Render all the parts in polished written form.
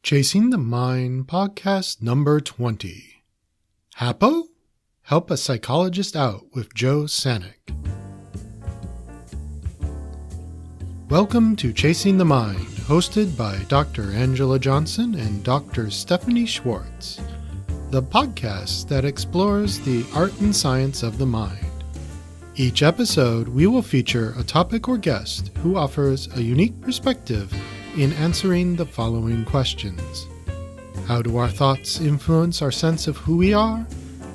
Chasing the Mind, podcast number 20. HAPO? Help a Psychologist Out with Joe Sanok. Welcome to Chasing the Mind, hosted by Dr. Angela Johnson and Dr. Stephanie Schwartz, the podcast that explores the art and science of the mind. Each episode, we will feature a topic or guest who offers a unique perspective in answering the following questions. How do our thoughts influence our sense of who we are?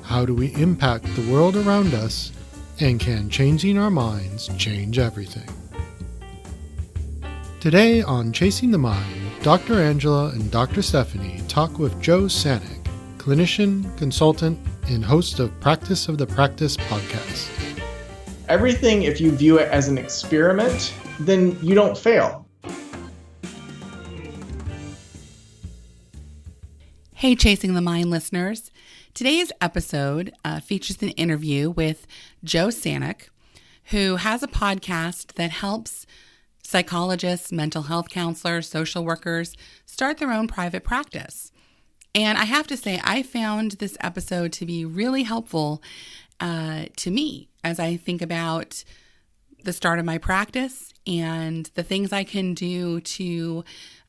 How do we impact the world around us? And can changing our minds change everything? Today on Chasing the Mind, Dr. Angela and Dr. Stephanie talk with Joe Sanok, clinician, consultant, and host of Practice of the Practice podcast. Everything, if you view it as an experiment, then you don't fail. Hey, Chasing the Mind listeners. Today's episode features an interview with Joe Sanok, who has a podcast that helps psychologists, mental health counselors, social workers start their own private practice. And I have to say, I found this episode to be really helpful to me as I think about the start of my practice and the things I can do to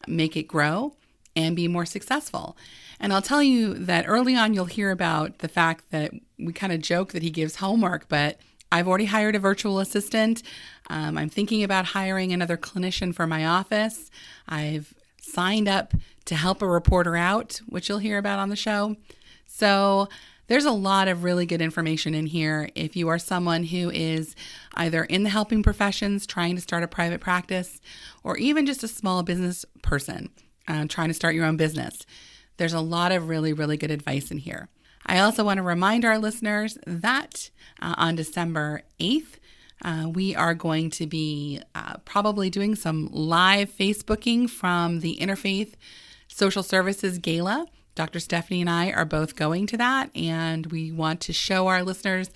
make it grow and be more successful. And I'll tell you that early on, you'll hear about the fact that we kind of joke that he gives homework, but I've already hired a virtual assistant. I'm thinking about hiring another clinician for my office. I've signed up to help a reporter out, which you'll hear about on the show. So there's a lot of really good information in here if you are someone who is either in the helping professions, trying to start a private practice, or even just a small business person trying to start your own business. There's a lot of really, really good advice in here. I also want to remind our listeners that on December 8th, we are going to be probably doing some live Facebooking from the Interfaith Social Services Gala. Dr. Stephanie and I are both going to that, and we want to show our listeners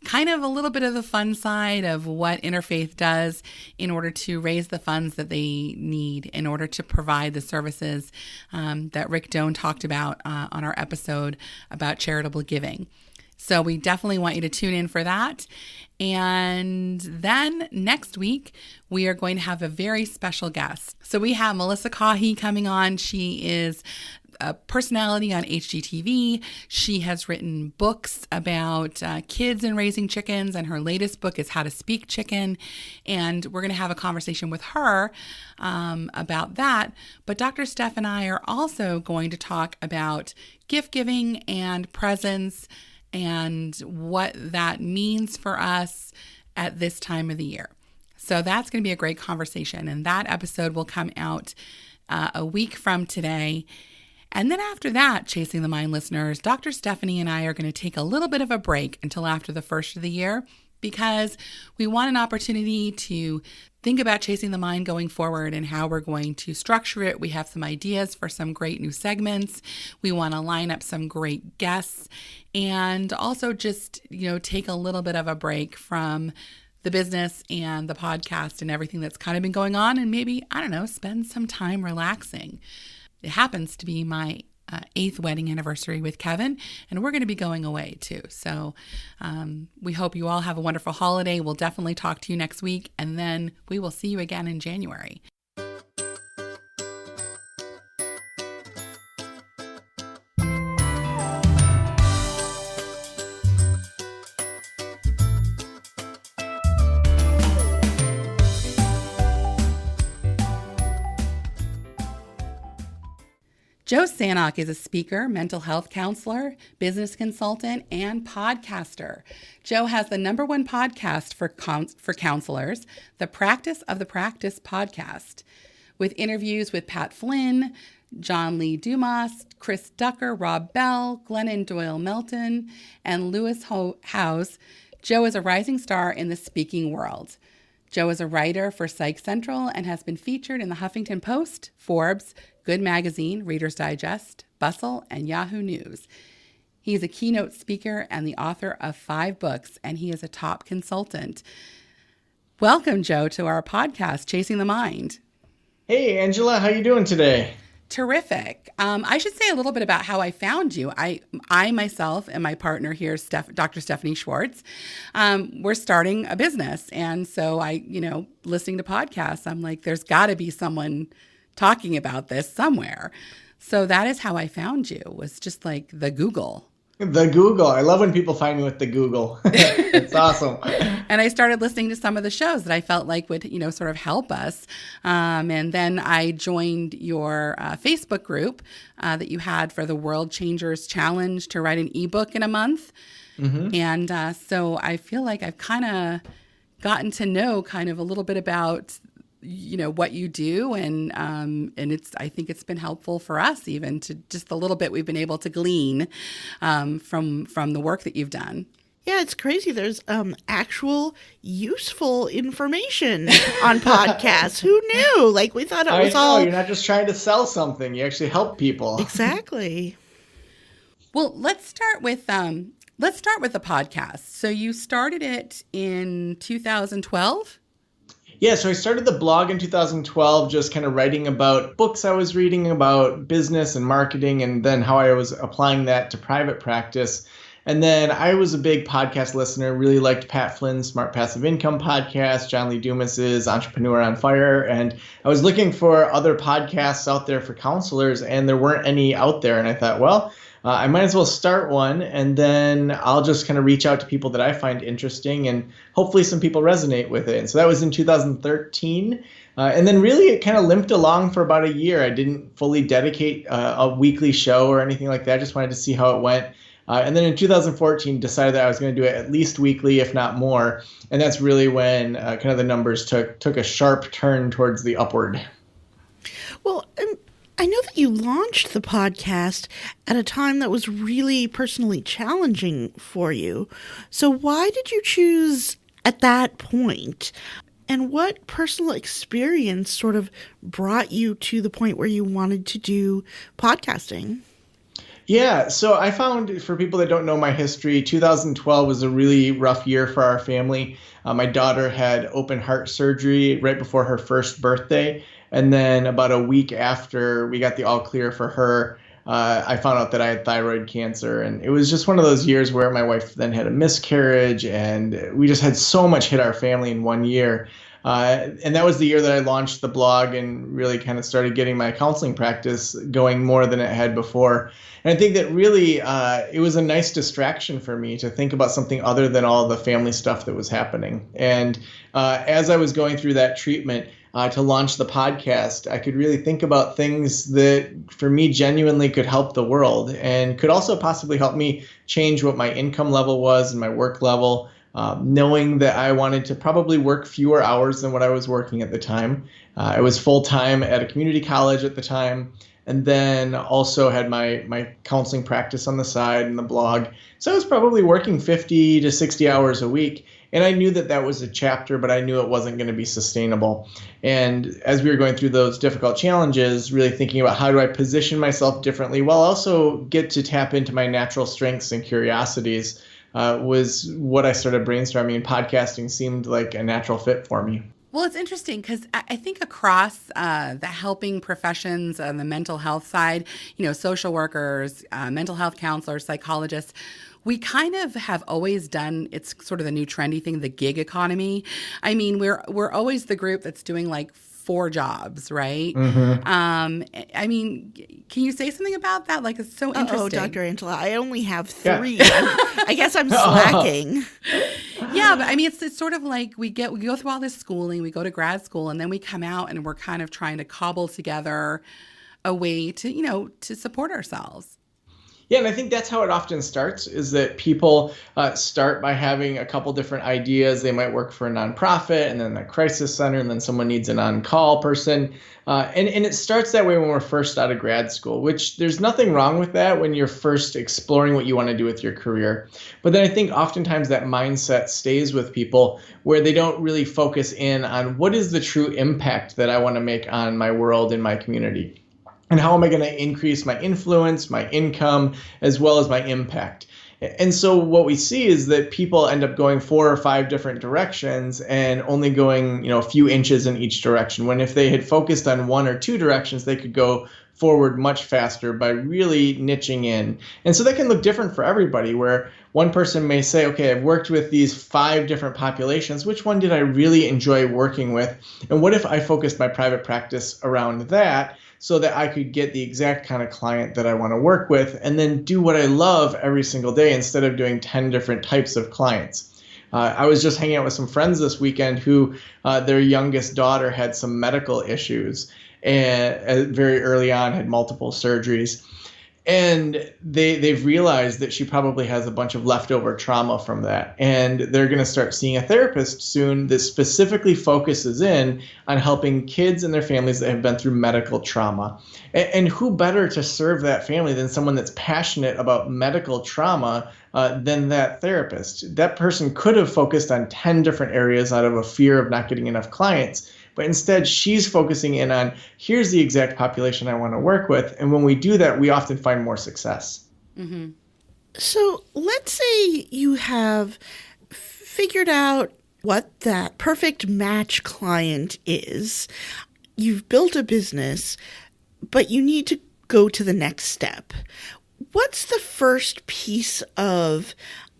kind of a little bit of the fun side of what Interfaith does in order to raise the funds that they need in order to provide the services that Rick Doan talked about on our episode about charitable giving. So we definitely want you to tune in for that. And then next week, we are going to have a very special guest. So we have Melissa Cahy coming on. She is a personality on HGTV. She has written books about kids and raising chickens, and her latest book is How to Speak Chicken. And we're going to have a conversation with her about that. But Dr. Steph and I are also going to talk about gift giving and presents and what that means for us at this time of the year. So that's going to be a great conversation. And that episode will come out a week from today. And then after that, Chasing the Mind listeners, Dr. Stephanie and I are going to take a little bit of a break until after the first of the year because we want an opportunity to think about Chasing the Mind going forward and how we're going to structure it. We have some ideas for some great new segments. We want to line up some great guests and also just, take a little bit of a break from the business and the podcast and everything that's kind of been going on and maybe, spend some time relaxing. It happens to be my 8th wedding anniversary with Kevin, and we're going to be going away too. So we hope you all have a wonderful holiday. We'll definitely talk to you next week, and then we will see you again in January. Joe Sanok is a speaker, mental health counselor, business consultant, and podcaster. Joe has the #1 podcast for counselors, the Practice of the Practice podcast, with interviews with Pat Flynn, John Lee Dumas, Chris Ducker, Rob Bell, Glennon Doyle Melton, and Lewis Howes. Joe is a rising star in the speaking world. Joe is a writer for Psych Central and has been featured in the Huffington Post, Forbes, Good Magazine, Reader's Digest, Bustle, and Yahoo News. He is a keynote speaker and the author of 5 books, and he is a top consultant. Welcome, Joe, to our podcast, Chasing the Mind. Hey, Angela, how you doing today? Terrific. I should say a little bit about how I found you. I myself and my partner here, Dr. Stephanie Schwartz, we're starting a business. And so listening to podcasts, I'm like, there's got to be someone talking about this somewhere. So that is how I found you, was just like the Google. The Google. I love when people find me with the Google. It's awesome. And I started listening to some of the shows that I felt like would, sort of help us. And then I joined your Facebook group that you had for the World Changers Challenge to write an ebook in a month. Mm-hmm. And so I feel like I've kind of gotten to know kind of a little bit about what you do, and I think it's been helpful for us, even to just the little bit we've been able to glean from the work that you've done. Yeah, it's crazy. There's actual useful information on podcasts. Who knew? Like, we thought it was all. You're not just trying to sell something. You actually help people. Exactly. Well, let's start with the podcast. So you started it in 2012. Yeah, so I started the blog in 2012, just kind of writing about books I was reading about business and marketing, and then how I was applying that to private practice. And then I was a big podcast listener, really liked Pat Flynn's Smart Passive Income podcast, John Lee Dumas's Entrepreneur on Fire. And I was looking for other podcasts out there for counselors, and there weren't any out there. And I thought, well, I might as well start one, and then I'll just kind of reach out to people that I find interesting, and hopefully some people resonate with it. And so that was in 2013. And then really it kind of limped along for about a year. I didn't fully dedicate a weekly show or anything like that. I just wanted to see how it went. And then in 2014, decided that I was going to do it at least weekly, if not more. And that's really when kind of the numbers took a sharp turn towards the upward. Well, I know that you launched the podcast at a time that was really personally challenging for you. So why did you choose at that point? And what personal experience sort of brought you to the point where you wanted to do podcasting? Yeah, so I found, for people that don't know my history, 2012 was a really rough year for our family. My daughter had open heart surgery right before her first birthday. And then about a week after we got the all clear for her, I found out that I had thyroid cancer. And it was just one of those years where my wife then had a miscarriage, and we just had so much hit our family in one year. And that was the year that I launched the blog and really kind of started getting my counseling practice going more than it had before. And I think that really it was a nice distraction for me to think about something other than all the family stuff that was happening. And as I was going through that treatment to launch the podcast, I could really think about things that for me genuinely could help the world and could also possibly help me change what my income level was and my work level. Knowing that I wanted to probably work fewer hours than what I was working at the time. I was full-time at a community college at the time, and then also had my counseling practice on the side and the blog. So I was probably working 50 to 60 hours a week, and I knew that that was a chapter, but I knew it wasn't going to be sustainable. And as we were going through those difficult challenges, really thinking about how do I position myself differently while also get to tap into my natural strengths and curiosities, was what I started brainstorming, and podcasting seemed like a natural fit for me. Well, it's interesting because I think across the helping professions on the mental health side, social workers, mental health counselors, psychologists, we kind of have always done, it's sort of the new trendy thing, the gig economy. I mean, we're always the group that's doing like 4 jobs, right? Mm-hmm. I mean, can you say something about that? Like, it's so interesting. Oh, Dr. Angela, I only have 3. Yeah. I guess I'm slacking. Yeah, but I mean, it's sort of like we go through all this schooling, we go to grad school, and then we come out and we're kind of trying to cobble together a way to, to support ourselves. Yeah, and I think that's how it often starts, is that people start by having a couple different ideas. They might work for a nonprofit and then a crisis center, and then someone needs an on-call person. And it starts that way when we're first out of grad school, which there's nothing wrong with that when you're first exploring what you want to do with your career. But then I think oftentimes that mindset stays with people where they don't really focus in on what is the true impact that I want to make on my world and my community. And how am I going to increase my influence, my income, as well as my impact? And so what we see is that people end up going 4 or 5 different directions and only going, a few inches in each direction. When if they had focused on 1 or 2 directions, they could go forward much faster by really niching in. And so that can look different for everybody, where one person may say, okay, I've worked with these 5 different populations. Which one did I really enjoy working with? And what if I focused my private practice around that so that I could get the exact kind of client that I want to work with and then do what I love every single day instead of doing 10 different types of clients? I was just hanging out with some friends this weekend who their youngest daughter had some medical issues and very early on had multiple surgeries. And they've realized that she probably has a bunch of leftover trauma from that. And they're going to start seeing a therapist soon that specifically focuses in on helping kids and their families that have been through medical trauma. And who better to serve that family than someone that's passionate about medical trauma than that therapist? That person could have focused on 10 different areas out of a fear of not getting enough clients. But instead, she's focusing in on, here's the exact population I want to work with. And when we do that, we often find more success. Mm-hmm. So let's say you have figured out what that perfect match client is. You've built a business, but you need to go to the next step. What's the first piece of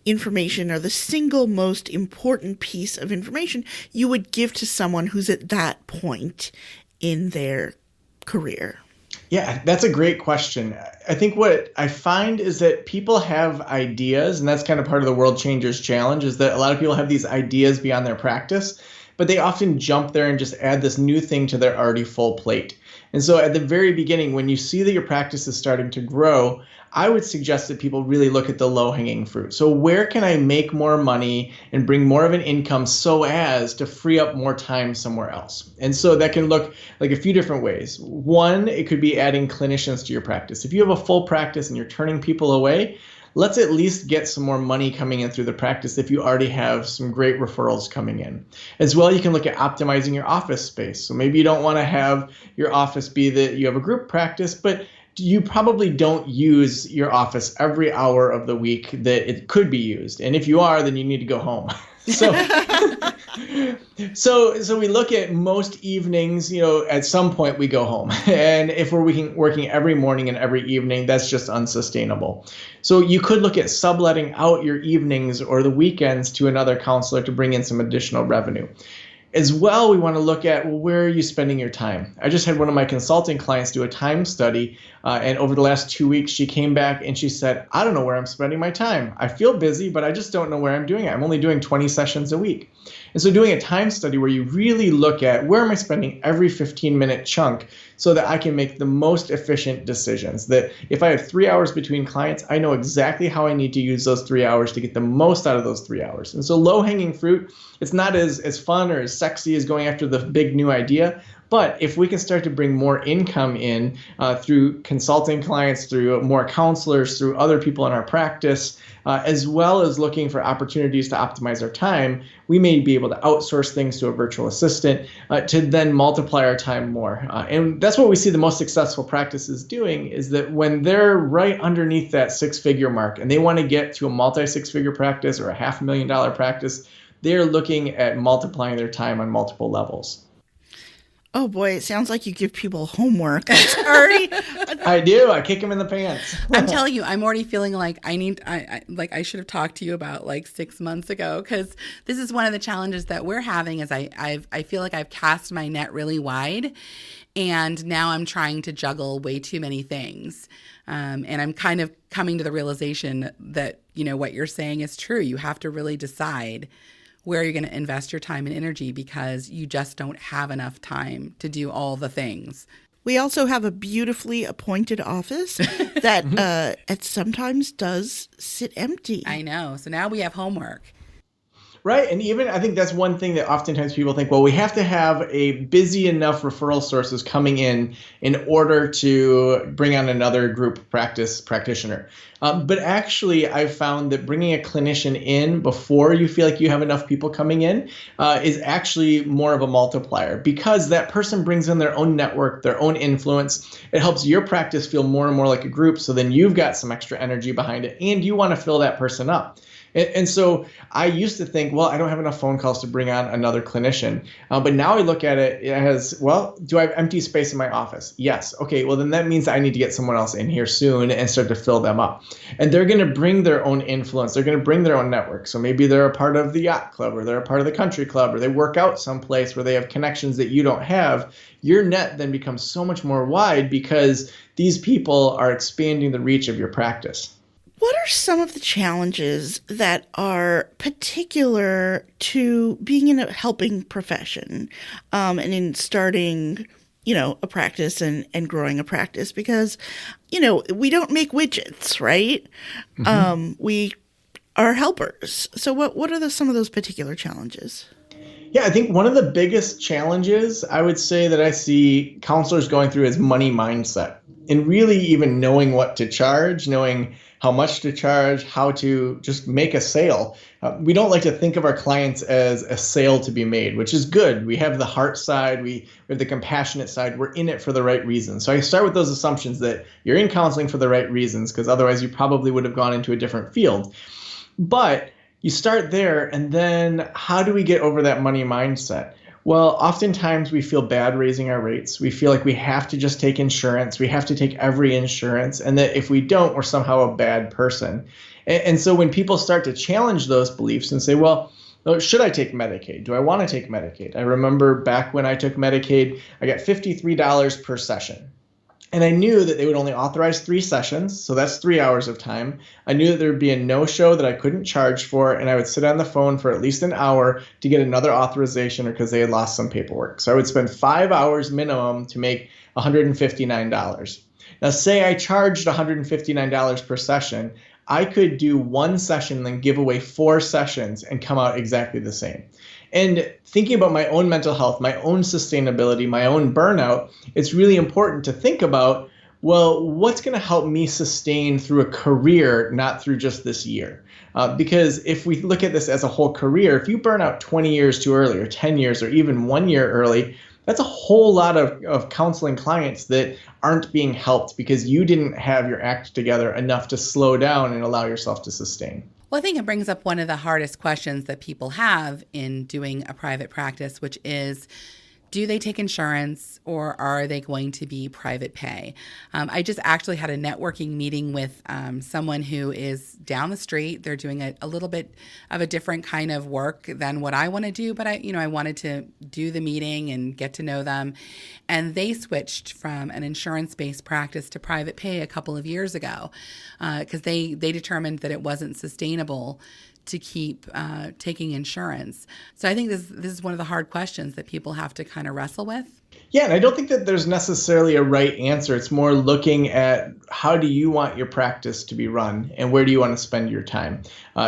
information, or the single most important piece of information you would give to someone who's at that point in their career? Yeah, that's a great question. I think what I find is that people have ideas, and that's kind of part of the World Changers Challenge, is that a lot of people have these ideas beyond their practice, but they often jump there and just add this new thing to their already full plate. And so at the very beginning, when you see that your practice is starting to grow, I would suggest that people really look at the low-hanging fruit. So where can I make more money and bring more of an income so as to free up more time somewhere else? And so that can look like a few different ways. One, it could be adding clinicians to your practice. If you have a full practice and you're turning people away, let's at least get some more money coming in through the practice if you already have some great referrals coming in. As well, you can look at optimizing your office space. So maybe you don't want to have your office be that you have a group practice, but you probably don't use your office every hour of the week that it could be used. And if you are, then you need to go home. So we look at most evenings, at some point we go home. And if we're working every morning and every evening, that's just unsustainable. So you could look at subletting out your evenings or the weekends to another counselor to bring in some additional revenue. As well, we want to look at, well, where are you spending your time? I just had one of my consulting clients do a time study, and over the last 2 weeks, she came back and she said, I don't know where I'm spending my time. I feel busy, but I just don't know where I'm doing it. I'm only doing 20 sessions a week. And so doing a time study where you really look at where am I spending every 15-minute chunk so that I can make the most efficient decisions. That if I have 3 hours between clients, I know exactly how I need to use those 3 hours to get the most out of those 3 hours. And so low-hanging fruit, it's not as fun or as sexy as going after the big new idea. But if we can start to bring more income in through consulting clients, through more counselors, through other people in our practice, as well as looking for opportunities to optimize our time, we may be able to outsource things to a virtual assistant to then multiply our time more. And that's what we see the most successful practices doing, is that when they're right underneath that 6-figure mark and they want to get to a multi-6-figure practice or a $500,000 practice, they're looking at multiplying their time on multiple levels. Oh boy, it sounds like you give people homework. That's already. I do. I kick them in the pants. I'm telling you, I'm already feeling like I should have talked to you about 6 months ago, because this is one of the challenges that we're having. Is I feel like I've cast my net really wide, and now I'm trying to juggle way too many things, and I'm kind of coming to the realization that what you're saying is true. You have to really decide where you're going to invest your time and energy, because you just don't have enough time to do all the things. We also have a beautifully appointed office that it sometimes does sit empty. I know. So now we have homework. Right. And even I think that's one thing that oftentimes people think, well, we have to have a busy enough referral sources coming in order to bring on another group practitioner. But actually, I've found that bringing a clinician in before you feel like you have enough people coming in is actually more of a multiplier, because that person brings in their own network, their own influence. It helps your practice feel more and more like a group. So then you've got some extra energy behind it and you want to fill that person up. And so I used to think, well, I don't have enough phone calls to bring on another clinician. But now I look at it as, well, do I have empty space in my office? Yes. Okay, well, then that means I need to get someone else in here soon and start to fill them up. And they're going to bring their own influence. They're going to bring their own network. So maybe they're a part of the yacht club, or they're a part of the country club, or they work out someplace where they have connections that you don't have. Your net then becomes so much more wide because these people are expanding the reach of your practice. What are some of the challenges that are particular to being in a helping profession, and in starting, a practice and growing a practice? Because, we don't make widgets, right? Mm-hmm. We are helpers. So what are some of those particular challenges? Yeah, I think one of the biggest challenges I would say that I see counselors going through is money mindset, and really even knowing what to charge, knowing how much to charge, how to just make a sale. We don't like to think of our clients as a sale to be made, which is good. We have the heart side, we have the compassionate side. We're in it for the right reasons. So I start with those assumptions that you're in counseling for the right reasons, because otherwise you probably would have gone into a different field. But you start there, and then how do we get over that money mindset? Well, oftentimes we feel bad raising our rates. We feel like we have to just take insurance. We have to take every insurance, and that if we don't, we're somehow a bad person. And so when people start to challenge those beliefs and say, well, should I take Medicaid? Do I want to take Medicaid? I remember back when I took Medicaid, I got $53 per session. And I knew that they would only authorize 3 sessions, so that's 3 hours of time. I knew that there would be a no-show that I couldn't charge for, and I would sit on the phone for at least an hour to get another authorization, or because they had lost some paperwork. So I would spend 5 hours minimum to make $159. Now, say I charged $159 per session, I could do 1 session and then give away 4 sessions and come out exactly the same. And thinking about my own mental health, my own sustainability, my own burnout, it's really important to think about, well, what's going to help me sustain through a career, not through just this year? Because if we look at this as a whole career, if you burn out 20 years too early, or 10 years, or even 1 year early, that's a whole lot of counseling clients that aren't being helped because you didn't have your act together enough to slow down and allow yourself to sustain. Well, I think it brings up one of the hardest questions that people have in doing a private practice, which is, do they take insurance, or are they going to be private pay? I just actually had a networking meeting with someone who is down the street. They're doing a little bit of a different kind of work than what I want to do, but I wanted to do the meeting and get to know them. And they switched from an insurance-based practice to private pay a couple of years ago because they determined that it wasn't sustainable to keep taking insurance. So I think this is one of the hard questions that people have to kind of wrestle with. Yeah, and I don't think that there's necessarily a right answer. It's more looking at how do you want your practice to be run and where do you want to spend your time.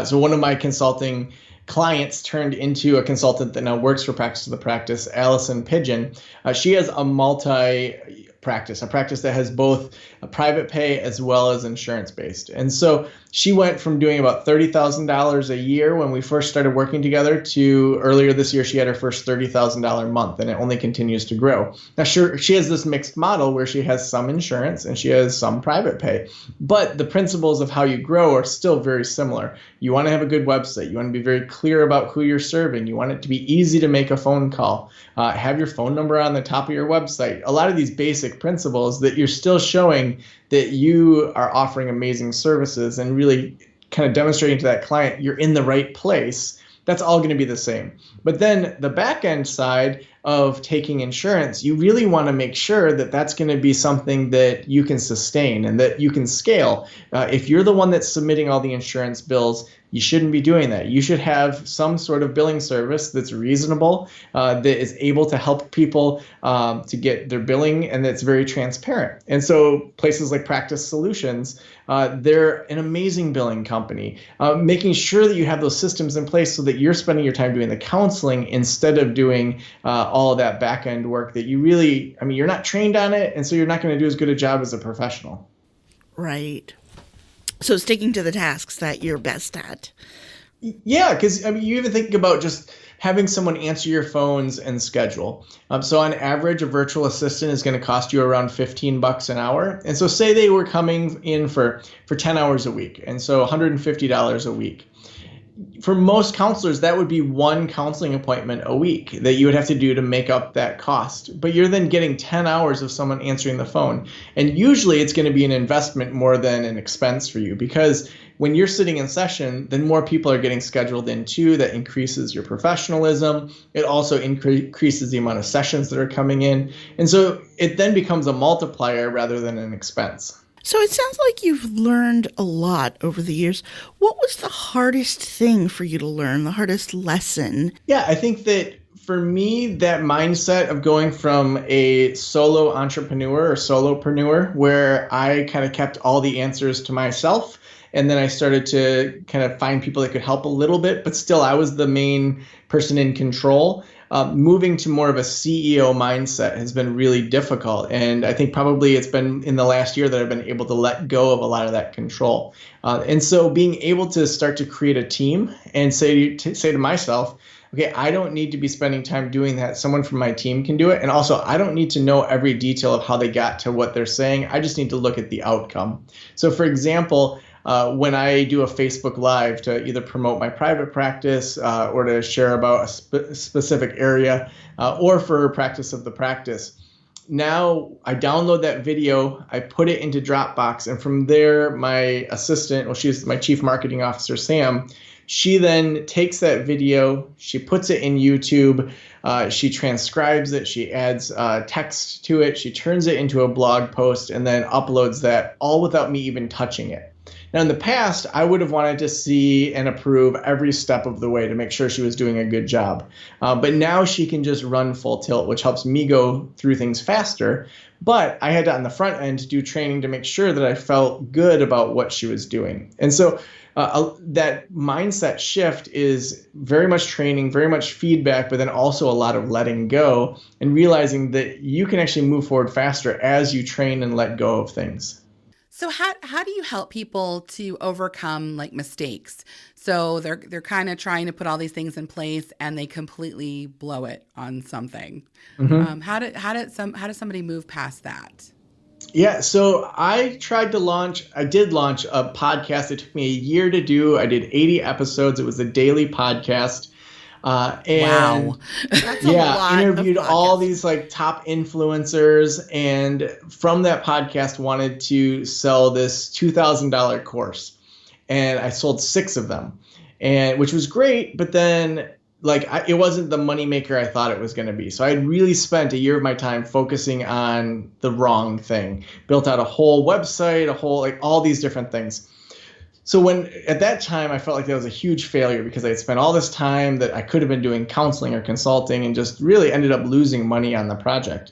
So one of my consulting clients turned into a consultant that now works for Practice of the Practice, Allison Pigeon. She has a multi-practice, a practice that has both a private pay as well as insurance-based. And so she went from doing about $30,000 a year when we first started working together to earlier this year, she had her first $30,000 month, and it only continues to grow. Now, sure, she has this mixed model where she has some insurance and she has some private pay, but the principles of how you grow are still very similar. You want to have a good website. You want to be very clear about who you're serving. You want it to be easy to make a phone call. Have your phone number on the top of your website. A lot of these basic principles that you're still showing that you are offering amazing services and really kind of demonstrating to that client you're in the right place. That's all going to be the same. But then the back end side of taking insurance, you really want to make sure that that's going to be something that you can sustain and that you can scale. If you're the one that's submitting all the insurance bills, you shouldn't be doing that. You should have some sort of billing service that's reasonable, that is able to help people to get their billing, and that's very transparent. And so places like Practice Solutions, they're an amazing billing company, making sure that you have those systems in place so that you're spending your time doing the counseling instead of doing all of that back end work that you really, you're not trained on it, and so you're not going to do as good a job as a professional. Right. So sticking to the tasks that you're best at. Yeah, because you even think about just having someone answer your phones and schedule. So on average, a virtual assistant is going to cost you around $15 an hour. And so say they were coming in for 10 hours a week, and so $150 a week. for most counselors, that would be one counseling appointment a week that you would have to do to make up that cost. But you're then getting 10 hours of someone answering the phone. And usually it's going to be an investment more than an expense for you, because when you're sitting in session, then more people are getting scheduled in too. That increases your professionalism. It also increases the amount of sessions that are coming in. And so it then becomes a multiplier rather than an expense. So it sounds like you've learned a lot over the years. What was the hardest thing for you to learn, the hardest lesson? Yeah, I think that for me, that mindset of going from a solo entrepreneur or solopreneur, where I kind of kept all the answers to myself, and then I started to kind of find people that could help a little bit, but still I was the main person in control. Moving to more of a CEO mindset has been really difficult. And I think probably it's been in the last year that I've been able to let go of a lot of that control. And so being able to start to create a team and say to myself, okay, I don't need to be spending time doing that. Someone from my team can do it. And also, I don't need to know every detail of how they got to what they're saying. I just need to look at the outcome. So for example, when I do a Facebook Live to either promote my private practice or to share about a specific area or for practice of the practice, now I download that video, I put it into Dropbox, and from there, my assistant, well, she's my chief marketing officer, Sam, she then takes that video, she puts it in YouTube, she transcribes it, she adds text to it, she turns it into a blog post, and then uploads that all without me even touching it. Now, in the past, I would have wanted to see and approve every step of the way to make sure she was doing a good job. But now she can just run full tilt, which helps me go through things faster. But I had to, on the front end, do training to make sure that I felt good about what she was doing. And so that mindset shift is very much training, very much feedback, but then also a lot of letting go and realizing that you can actually move forward faster as you train and let go of things. So how do you help people to overcome like mistakes? So they're kind of trying to put all these things in place and they completely blow it on something. Mm-hmm. How does somebody move past that? Yeah, so I did launch a podcast. It took me a year to do. I did 80 episodes. It was a daily podcast. And wow. That's a lot. Interviewed all these like top influencers, and from that podcast wanted to sell this $2,000 course, and I sold 6 of them, and which was great. But then it wasn't the moneymaker I thought it was going to be. So I had really spent a year of my time focusing on the wrong thing, built out a whole website, all these different things. So at that time, I felt like that was a huge failure because I had spent all this time that I could have been doing counseling or consulting and just really ended up losing money on the project.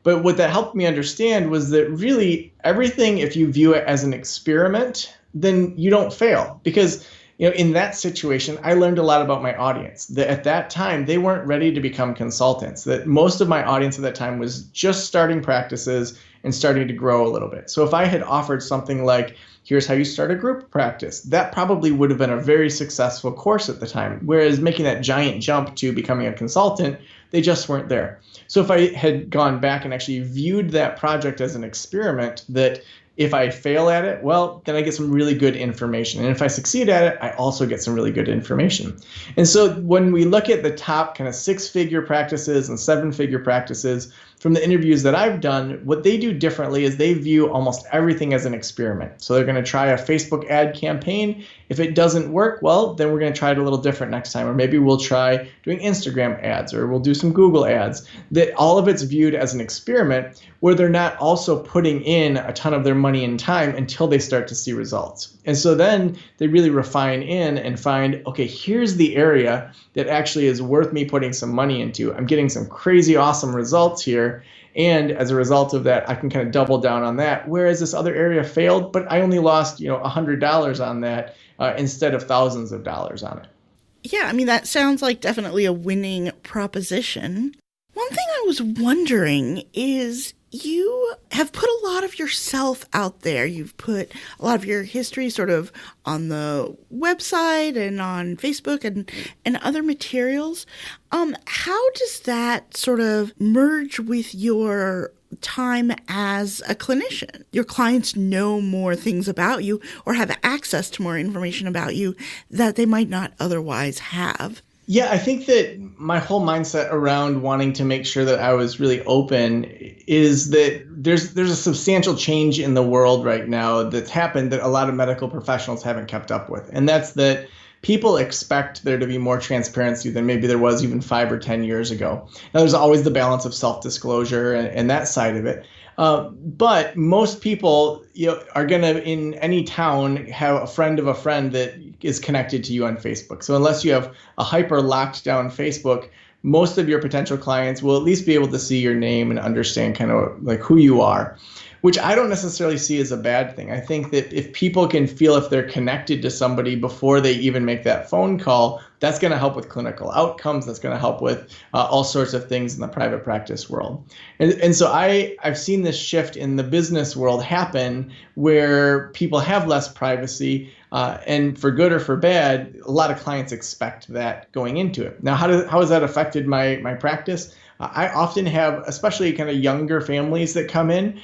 But what that helped me understand was that really everything, if you view it as an experiment, then you don't fail. Because in that situation, I learned a lot about my audience. That at that time, they weren't ready to become consultants. That most of my audience at that time was just starting practices and starting to grow a little bit. So if I had offered something like, here's how you start a group practice, that probably would have been a very successful course at the time. Whereas making that giant jump to becoming a consultant, they just weren't there. So if I had gone back and actually viewed that project as an experiment, that if I fail at it, well, then I get some really good information. And if I succeed at it, I also get some really good information. And so when we look at the top kind of 6-figure practices and 7-figure practices, from the interviews that I've done, what they do differently is they view almost everything as an experiment. So they're going to try a Facebook ad campaign. If it doesn't work, well, then we're going to try it a little different next time. Or maybe we'll try doing Instagram ads, or we'll do some Google ads. That all of it's viewed as an experiment where they're not also putting in a ton of their money and time until they start to see results. And so then they really refine in and find, okay, here's the area that actually is worth me putting some money into. I'm getting some crazy awesome results here. And as a result of that, I can kind of double down on that. Whereas this other area failed, but I only lost, $100 on that instead of thousands of dollars on it. Yeah, I mean, that sounds like definitely a winning proposition. One thing I was wondering is you have put a lot of yourself out there. You've put a lot of your history sort of on the website and on Facebook and other materials. How does that sort of merge with your time as a clinician. Your clients know more things about you or have access to more information about you that they might not otherwise have. Yeah, I think that my whole mindset around wanting to make sure that I was really open is that there's a substantial change in the world right now that's happened that a lot of medical professionals haven't kept up with. And that's that people expect there to be more transparency than maybe there was even 5 or 10 years ago. Now, there's always the balance of self-disclosure and that side of it. But most people, are going to, in any town, have a friend of a friend that is connected to you on Facebook. So unless you have a hyper locked down Facebook, most of your potential clients will at least be able to see your name and understand kind of like who you are, which I don't necessarily see as a bad thing. I think that if people can feel if they're connected to somebody before they even make that phone call, that's going to help with clinical outcomes. That's going to help with all sorts of things in the private practice world. And so I've seen this shift in the business world happen where people have less privacy. And for good or for bad, a lot of clients expect that going into it. Now, how has that affected my practice? I often have, especially kind of younger families that come in,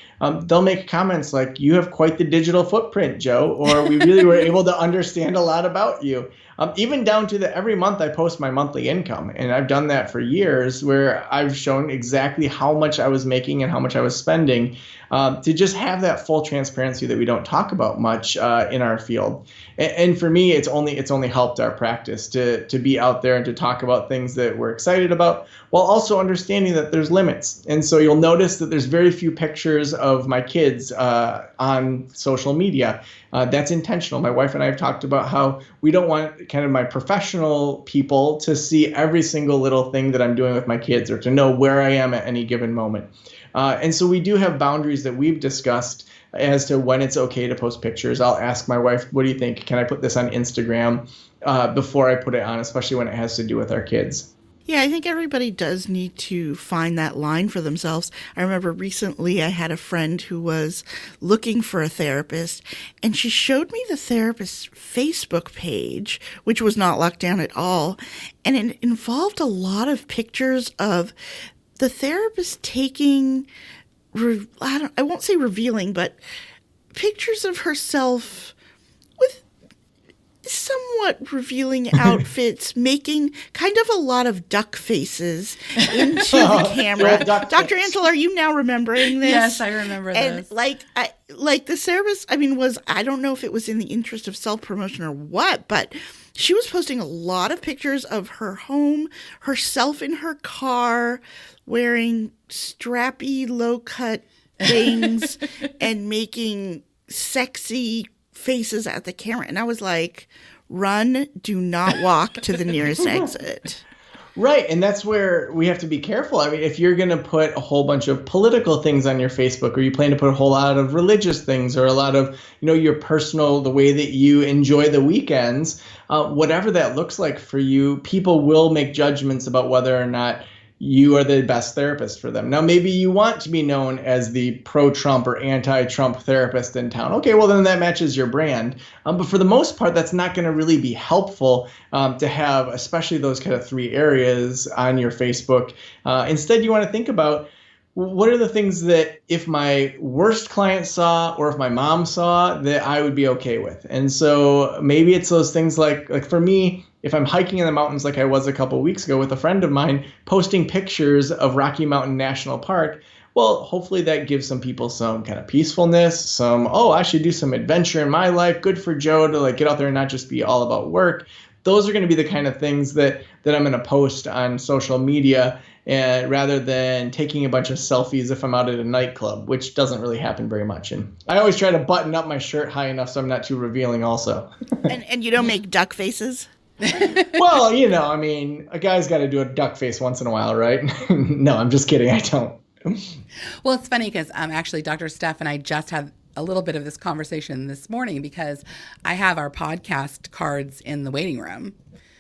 they'll make comments like, "You have quite the digital footprint, Joe," or "We really were able to understand a lot about you." Even down to every month I post my monthly income. And I've done that for years where I've shown exactly how much I was making and how much I was spending to just have that full transparency that we don't talk about much in our field. And for me, it's only helped our practice to be out there and to talk about things that we're excited about while also understanding that there's limits. And so you'll notice that there's very few pictures of my kids on social media. That's intentional. My wife and I have talked about how we don't want kind of my professional people to see every single little thing that I'm doing with my kids or to know where I am at any given moment. And so we do have boundaries that we've discussed as to when it's okay to post pictures. I'll ask my wife, "What do you think? Can I put this on Instagram?" Before I put it on, especially when it has to do with our kids. Yeah, I think everybody does need to find that line for themselves. I remember recently I had a friend who was looking for a therapist, and she showed me the therapist's Facebook page, which was not locked down at all, and it involved a lot of pictures of the therapist taking, I won't say revealing, but pictures of herself with somewhat revealing outfits, making kind of a lot of duck faces into the camera. Dr. Angela, are you now remembering this? Yes, I remember this. And like the service, I don't know if it was in the interest of self-promotion or what, but she was posting a lot of pictures of her home, herself in her car, wearing strappy, low-cut things and making sexy faces at the camera. And I was like, run, do not walk to the nearest exit. Right. And that's where we have to be careful. I mean, if you're going to put a whole bunch of political things on your Facebook, or you plan to put a whole lot of religious things, or a lot of, your personal, the way that you enjoy the weekends, whatever that looks like for you, people will make judgments about whether or not you are the best therapist for them. Now, maybe you want to be known as the pro-Trump or anti-Trump therapist in town. Okay, well, then that matches your brand. But for the most part, that's not going to really be helpful to have, especially those kind of 3 areas on your Facebook. Instead, you want to think about, what are the things that if my worst client saw or if my mom saw that I would be okay with? And so maybe it's those things like for me, if I'm hiking in the mountains like I was a couple of weeks ago with a friend of mine, posting pictures of Rocky Mountain National Park, well, hopefully that gives some people some kind of peacefulness, I should do some adventure in my life. Good for Joe to get out there and not just be all about work. Those are going to be the kind of things that I'm going to post on social media, and rather than taking a bunch of selfies if I'm out at a nightclub, which doesn't really happen very much. And I always try to button up my shirt high enough so I'm not too revealing also. And you don't make duck faces? Well, a guy's got to do a duck face once in a while, right? No, I'm just kidding. I don't. Well, it's funny because actually Dr. Steph and I just had a little bit of this conversation this morning because I have our podcast cards in the waiting room.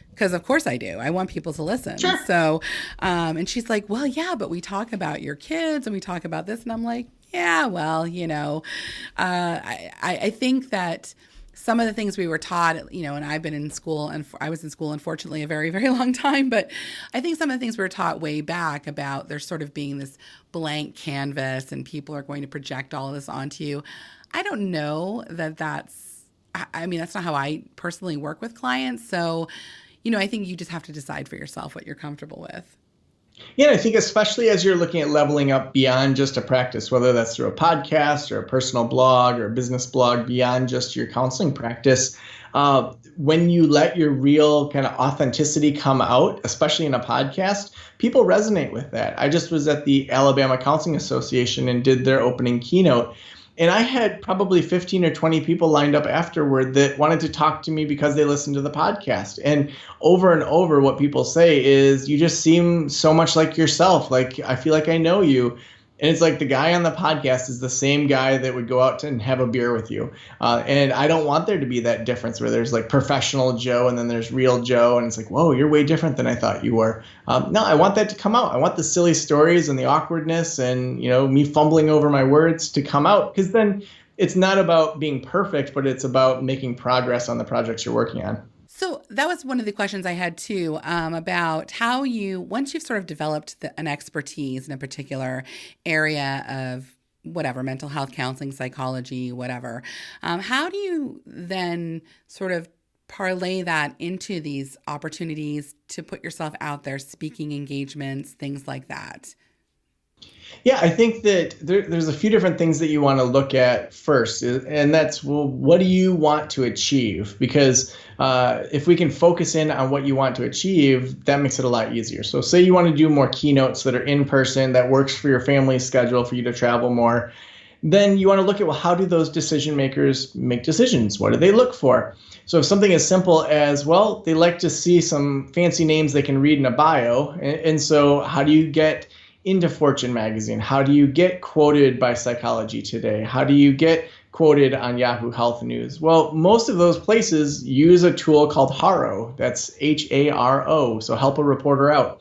Because of course I do. I want people to listen. Sure. So, and she's like, well, yeah, but we talk about your kids and we talk about this. And I'm like, yeah, well, I think that some of the things we were taught, you know, and I've been in school, and I was in school, unfortunately, a very, very long time, but I think some of the things we were taught way back about there sort of being this blank canvas and people are going to project all of this onto you. I don't know that's not how I personally work with clients. So, you know, I think you just have to decide for yourself what you're comfortable with. Yeah, I think especially as you're looking at leveling up beyond just a practice, whether that's through a podcast or a personal blog or a business blog, beyond just your counseling practice, when you let your real kind of authenticity come out, especially in a podcast, people resonate with that. I just was at the Alabama Counseling Association and did their opening keynote. And I had probably 15 or 20 people lined up afterward that wanted to talk to me because they listened to the podcast. And over, what people say is, you just seem so much like yourself. Like, I feel like I know you. And it's like the guy on the podcast is the same guy that would go out and have a beer with you. And I don't want there to be that difference where there's like professional Joe and then there's real Joe. And it's like, whoa, you're way different than I thought you were. No, I want that to come out. I want the silly stories and the awkwardness and, you know, me fumbling over my words to come out. Because then it's not about being perfect, but it's about making progress on the projects you're working on. So that was one of the questions I had too, about how once you've sort of developed an expertise in a particular area of whatever, mental health, counseling, psychology, whatever, how do you then sort of parlay that into these opportunities to put yourself out there, speaking engagements, things like that? Yeah, I think that there's a few different things that you want to look at first, and that's, well, what do you want to achieve? Because if we can focus in on what you want to achieve, that makes it a lot easier. So say you want to do more keynotes that are in person, that works for your family's schedule for you to travel more, then you want to look at, well, how do those decision makers make decisions? What do they look for? So if something as simple as, well, they like to see some fancy names they can read in a bio, and so how do you get into Fortune magazine? How do you get quoted by Psychology Today? How do you get quoted on Yahoo Health News? Well, most of those places use a tool called HARO. That's HARO, so help a reporter out,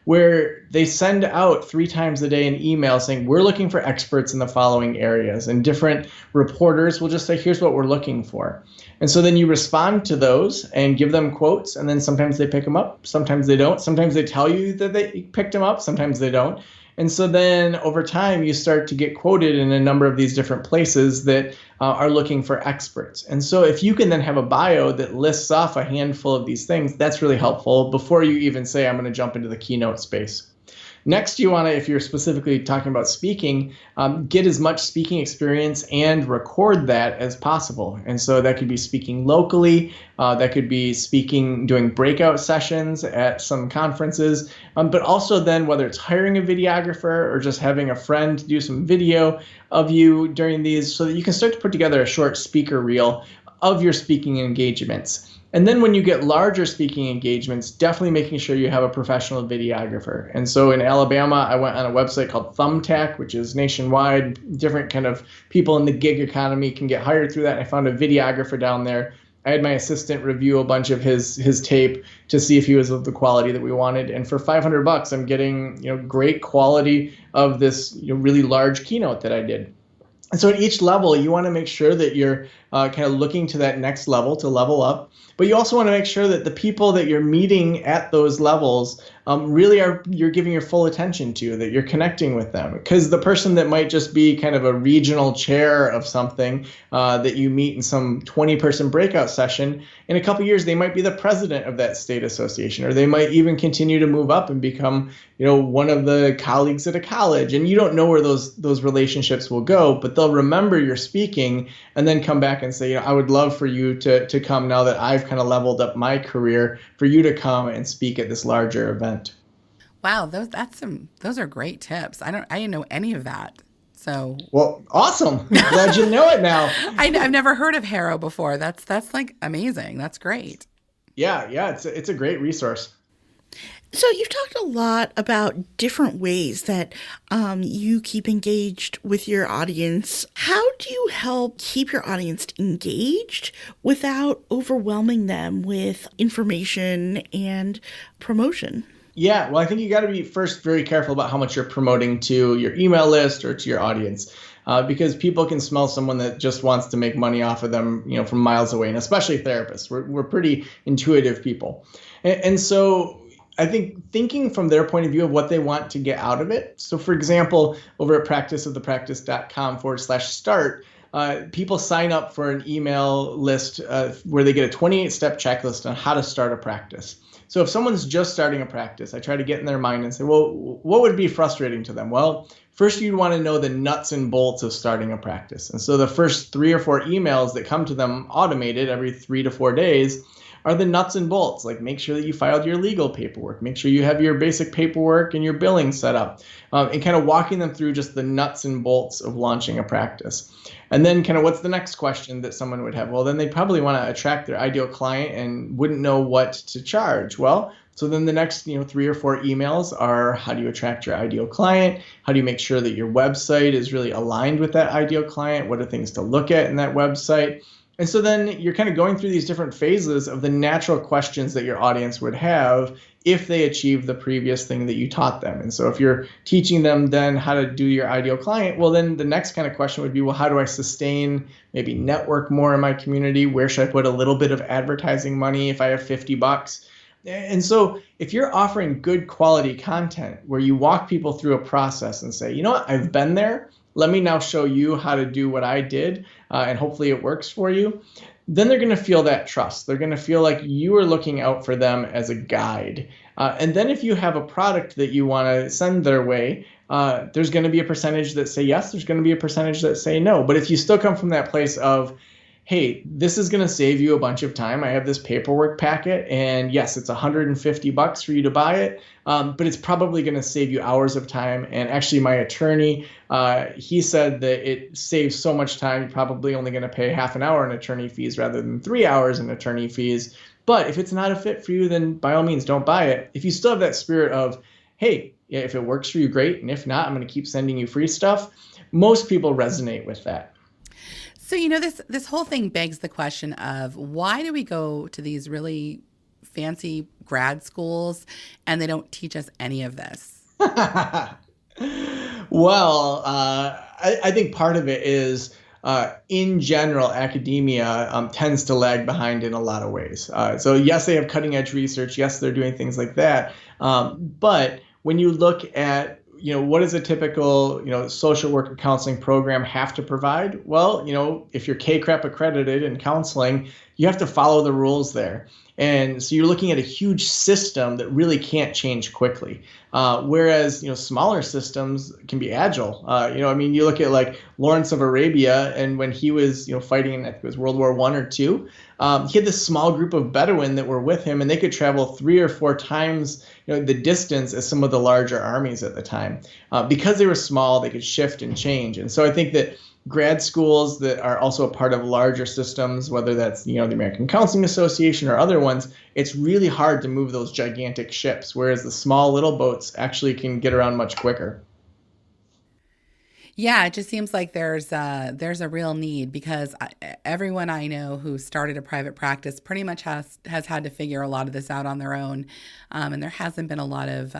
where they send out 3 times a day an email saying, we're looking for experts in the following areas. And different reporters will just say, here's what we're looking for. And so then you respond to those and give them quotes, and then sometimes they pick them up, sometimes they don't. Sometimes they tell you that they picked them up, sometimes they don't. And so then over time, you start to get quoted in a number of these different places that are looking for experts. And so if you can then have a bio that lists off a handful of these things, that's really helpful before you even say, I'm going to jump into the keynote space. Next, you want to, if you're specifically talking about speaking, get as much speaking experience and record that as possible. And so that could be speaking locally, that could be speaking, doing breakout sessions at some conferences, but also then whether it's hiring a videographer or just having a friend do some video of you during these, so that you can start to put together a short speaker reel of your speaking engagements. And then when you get larger speaking engagements, definitely making sure you have a professional videographer. And so in Alabama, I went on a website called Thumbtack, which is nationwide. Different kind of people in the gig economy can get hired through that. And I found a videographer down there. I had my assistant review a bunch of his tape to see if he was of the quality that we wanted. And for $500, I'm getting, you know, great quality of this, you know, really large keynote that I did. And so at each level, you want to make sure that you're kind of looking to that next level to level up. But you also want to make sure that the people that you're meeting at those levels really you're giving your full attention to, that you're connecting with them. Because the person that might just be kind of a regional chair of something that you meet in some 20-person breakout session, in a couple of years, they might be the president of that state association, or they might even continue to move up and become, you know, one of the colleagues at a college. And you don't know where those relationships will go, but they'll remember your speaking and then come back and say, you know, I would love for you to come now that I've kind of leveled up my career, for you to come and speak at this larger event. Wow, those are great tips. I didn't know any of that. So well, awesome. Glad you know it now. I've never heard of HARO before. That's like amazing. That's great. Yeah, it's a great resource. So you've talked a lot about different ways that you keep engaged with your audience. How do you help keep your audience engaged without overwhelming them with information and promotion? Yeah, well, I think you got to be first very careful about how much you're promoting to your email list or to your audience. because people can smell someone that just wants to make money off of them, from miles away, and especially therapists. We're pretty intuitive people. And so I think thinking from their point of view of what they want to get out of it. So for example, over at practiceofthepractice.com/start, people sign up for an email list where they get a 28-step checklist on how to start a practice. So if someone's just starting a practice, I try to get in their mind and say, well, what would be frustrating to them? Well, first you'd want to know the nuts and bolts of starting a practice. And so the first 3 or 4 emails that come to them automated every 3 to 4 days are the nuts and bolts, like make sure that you filed your legal paperwork, make sure you have your basic paperwork and your billing set up, and kind of walking them through just the nuts and bolts of launching a practice. And then kind of what's the next question that someone would have? Well, then they probably want to attract their ideal client and wouldn't know what to charge. Well, so then the next 3 or 4 emails are, how do you attract your ideal client? How do you make sure that your website is really aligned with that ideal client? What are things to look at in that website? And so then you're kind of going through these different phases of the natural questions that your audience would have if they achieve the previous thing that you taught them. And so if you're teaching them then how to do your ideal client, well, then the next kind of question would be, well, how do I sustain, maybe network more in my community? Where should I put a little bit of advertising money if I have $50? And so if you're offering good quality content where you walk people through a process and say, you know what, I've been there. Let me now show you how to do what I did, and hopefully it works for you. Then they're going to feel that trust. They're going to feel like you are looking out for them as a guide. And then if you have a product that you want to send their way, there's going to be a percentage that say yes. There's going to be a percentage that say no. But if you still come from that place of, hey, this is going to save you a bunch of time. I have this paperwork packet, and yes, it's $150 for you to buy it, but it's probably going to save you hours of time. And actually, my attorney, he said that it saves so much time, you're probably only going to pay half an hour in attorney fees rather than 3 hours in attorney fees. But if it's not a fit for you, then by all means, don't buy it. If you still have that spirit of, hey, if it works for you, great. And if not, I'm going to keep sending you free stuff. Most people resonate with that. So, this whole thing begs the question of why do we go to these really fancy grad schools and they don't teach us any of this? Well, I think part of it is, in general, academia tends to lag behind in a lot of ways. So yes, they have cutting edge research. Yes, they're doing things like that. But when you look at what does a typical, social work or counseling program have to provide? Well, if you're KCREP accredited in counseling, you have to follow the rules there. And so you're looking at a huge system that really can't change quickly. Whereas, smaller systems can be agile. You look at like Lawrence of Arabia, and when he was, fighting in, I think it was World War I or II, he had this small group of Bedouin that were with him, and they could travel 3 or 4 times, the distance as some of the larger armies at the time. Because they were small, they could shift and change. And so I think that grad schools that are also a part of larger systems, whether that's, the American Counseling Association or other ones, it's really hard to move those gigantic ships, whereas the small little boats actually can get around much quicker. Yeah, it just seems like there's a real need because everyone I know who started a private practice pretty much has had to figure a lot of this out on their own. And there hasn't been a lot of,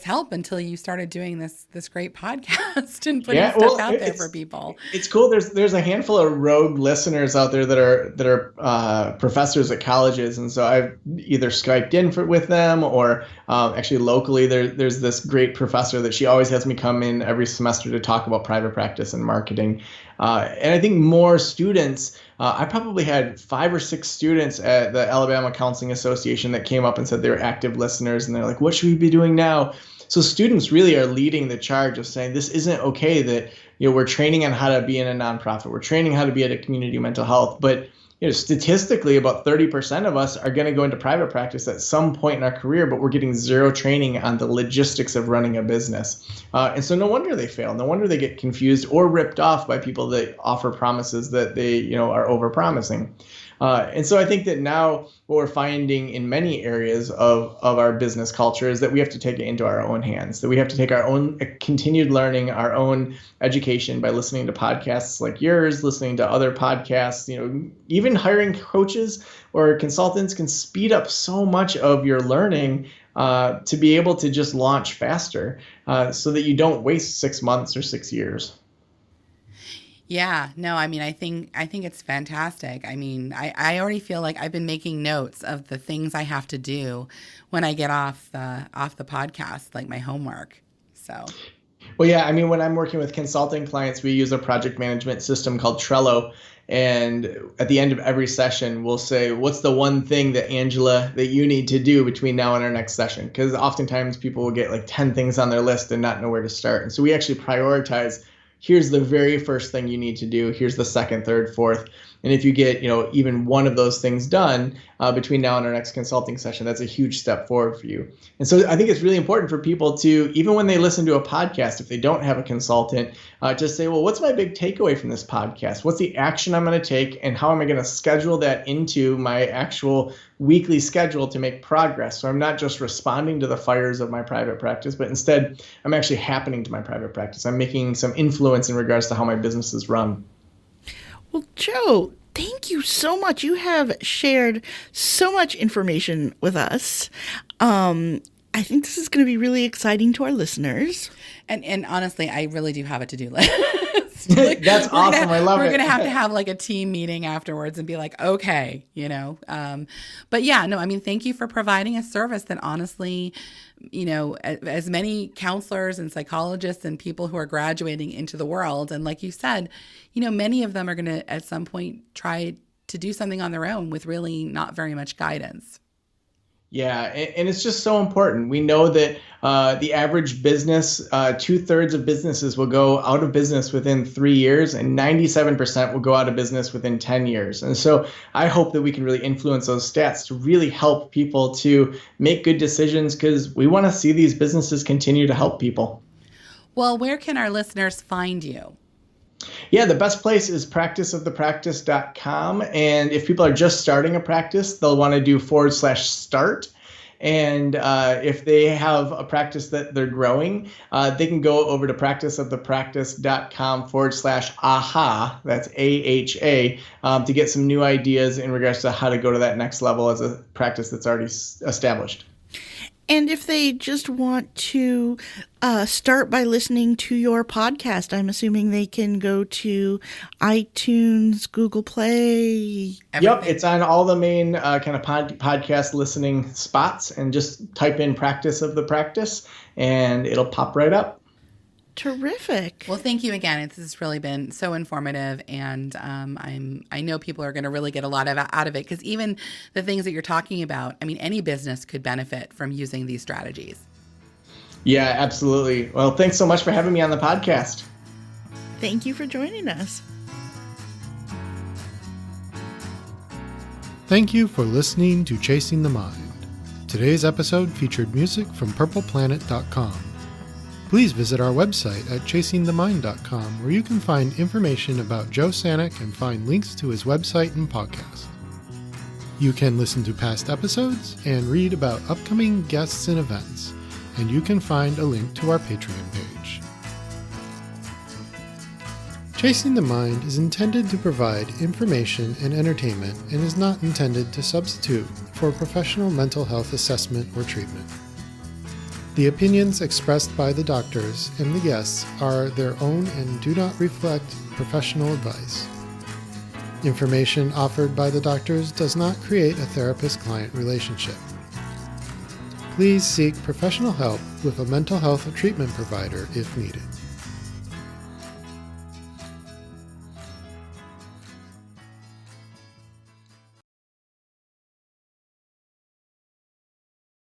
help until you started doing this great podcast and putting stuff out there for people. It's cool. There's a handful of rogue listeners out there that are professors at colleges, and so I've either Skyped in with them or actually locally there's this great professor that she always has me come in every semester to talk about private practice and marketing. And I think more students. I probably had 5 or 6 students at the Alabama Counseling Association that came up and said they were active listeners, and they're like, what should we be doing now? So students really are leading the charge of saying this isn't okay that we're training on how to be in a nonprofit, we're training how to be at a community mental health, but statistically about 30% of us are going to go into private practice at some point in our career, but we're getting zero training on the logistics of running a business. And so no wonder they fail. No wonder they get confused or ripped off by people that offer promises that they, are over-promising. And so I think that now what we're finding in many areas of our business culture is that we have to take it into our own hands, that we have to take our own continued learning, our own education by listening to podcasts like yours, listening to other podcasts, even hiring coaches or consultants can speed up so much of your learning to be able to just launch faster so that you don't waste 6 months or 6 years. Yeah, no, I mean, I think it's fantastic. I mean, I already feel like I've been making notes of the things I have to do when I get off the podcast, like my homework. So, Well, yeah, I mean, when I'm working with consulting clients, we use a project management system called Trello. And at the end of every session, we'll say, what's the one thing that Angela, that you need to do between now and our next session? Because oftentimes people will get like 10 things on their list and not know where to start. And so we actually prioritize, here's the very first thing you need to do. Here's the second, third, fourth. And if you get, even one of those things done between now and our next consulting session, that's a huge step forward for you. And so I think it's really important for people to, even when they listen to a podcast, if they don't have a consultant, just say, well, what's my big takeaway from this podcast? What's the action I'm going to take, and how am I going to schedule that into my actual weekly schedule to make progress? So I'm not just responding to the fires of my private practice, but instead I'm actually happening to my private practice. I'm making some influence in regards to how my business is run. Well, Joe, thank you so much. You have shared so much information with us. I think this is going to be really exciting to our listeners. And honestly, I really do have a to-do list. That's awesome. I love it. We're going to have like a team meeting afterwards and be like, okay, But yeah, no, I mean, thank you for providing a service that honestly, as many counselors and psychologists and people who are graduating into the world, and like you said, many of them are going to at some point try to do something on their own with really not very much guidance. Yeah, and it's just so important. We know that the average business, 2/3 of businesses will go out of business within 3 years, and 97% will go out of business within 10 years. And so I hope that we can really influence those stats to really help people to make good decisions, because we want to see these businesses continue to help people. Well, where can our listeners find you? Yeah, the best place is practiceofthepractice.com. And if people are just starting a practice, they'll want to do /start. And if they have a practice that they're growing, they can go over to practiceofthepractice.com /AHA, that's AHA, to get some new ideas in regards to how to go to that next level as a practice that's already established. And if they just want to start by listening to your podcast, I'm assuming they can go to iTunes, Google Play. Everything. Yep, it's on all the main kind of podcast listening spots, and just type in Practice of the Practice, and it'll pop right up. Terrific. Well, thank you again. This has really been so informative, and I know people are going to really get a lot out of it, because even the things that you're talking about, I mean, any business could benefit from using these strategies. Yeah, absolutely. Well, thanks so much for having me on the podcast. Thank you for joining us. Thank you for listening to Chasing the Mind. Today's episode featured music from purpleplanet.com. Please visit our website at chasingthemind.com, where you can find information about Joe Sanok and find links to his website and podcast. You can listen to past episodes and read about upcoming guests and events, and you can find a link to our Patreon page. Chasing the Mind is intended to provide information and entertainment, and is not intended to substitute for professional mental health assessment or treatment. The opinions expressed by the doctors and the guests are their own and do not reflect professional advice. Information offered by the doctors does not create a therapist-client relationship. Please seek professional help with a mental health treatment provider if needed.